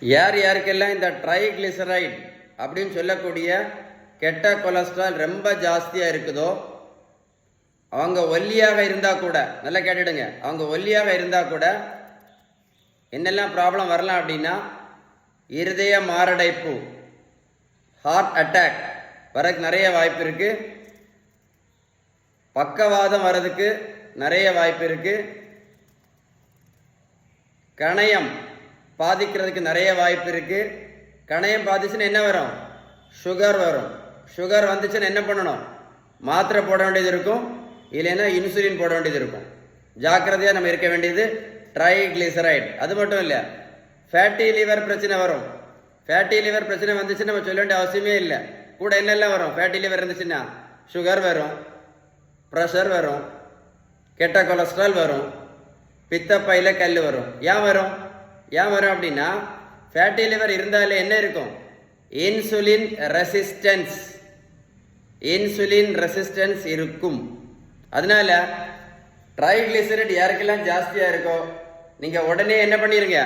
யார் யாருக்கெல்லாம் இந்த ட்ரைகிளிசரைட் அப்படின்னு சொல்லக்கூடிய கெட்ட கொலஸ்ட்ரால் ரொம்ப ஜாஸ்தியாக இருக்குதோ அவங்க ஒல்லியாக இருந்தால் கூட, நல்லா கேட்டுடுங்க, அவங்க ஒல்லியாக இருந்தால் கூட என்னெல்லாம் ப்ராப்ளம் வரலாம் அப்படின்னா, இருதய மாரடைப்பு, ஹார்ட் அட்டாக் வரதுக்கு நிறைய வாய்ப்பு இருக்குது, பக்கவாதம் வர்றதுக்கு நிறைய வாய்ப்பு இருக்குது, கணையம் பாதிக்கிறதுக்கு நிறைய வாய்ப்பு இருக்குது. கணையம் பாதிச்சுன்னா என்ன வரும்? சுகர் வரும். சுகர் வந்துச்சுன்னா என்ன பண்ணணும்? மாத்திரை போட வேண்டியது இருக்கும், இல்லைன்னா இன்சுலின் போட வேண்டியது இருக்கும். ஜாக்கிரதையாக நம்ம இருக்க வேண்டியது ட்ரைகிளிசரைட். அது மட்டும் இல்லை, ஃபேட்டி லிவர் பிரச்சனை வரும். ஃபேட்டி லிவர் பிரச்சனை வந்துச்சுன்னா நம்ம சொல்ல வேண்டிய அவசியமே இல்லை. கூட என்னெல்லாம் வரும்? ஃபேட்டி லிவர் இருந்துச்சுன்னா சுகர் வரும், ப்ரெஷர் வரும், கெட்ட கொலஸ்ட்ரால் வரும், பித்தப்பையில் கல் வரும். ஏன் வரும் அப்படின்னா, ஃபேட்டி லிவர் இருந்தாலே என்ன இருக்கும்? இன்சுலின் ரெசிஸ்டன்ஸ் இருக்கும். அதனால ட்ரைகிளிசரைட் யாருக்கெல்லாம் ஜாஸ்தியாக இருக்கோ நீங்கள் உடனே என்ன பண்ணிடுங்க,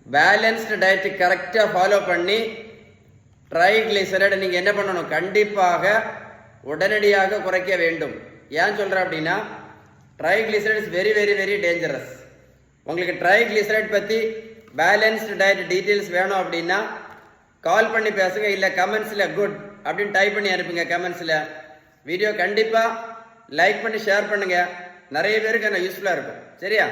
பேலன்ஸ்டு டயட்டு கரெக்டாக ஃபாலோ பண்ணி ட்ரைகிளிசரைட் நீங்கள் என்ன பண்ணணும்? கண்டிப்பாக உடனடியாக குறைக்க வேண்டும். ஏன் சொல்கிறேன் அப்படின்னா, triglyceride is very very very dangerous. உங்களுக்கு ட்ரைகிளிசரைட் பற்றி பேலன்ஸ்டு டயட் டீட்டெயில்ஸ் வேணும் அப்படின்னா கால் பண்ணி பேசுங்க, இல்லை கமெண்ட்ஸில் குட் அப்படின்னு டைப் பண்ணி அனுப்புங்க. கமெண்ட்ஸில் வீடியோ கண்டிப்பாக லைக் பண்ணி ஷேர் பண்ணுங்கள், நிறைய பேருக்கு என்ன யூஸ்ஃபுல்லாக இருக்கும். சரியா?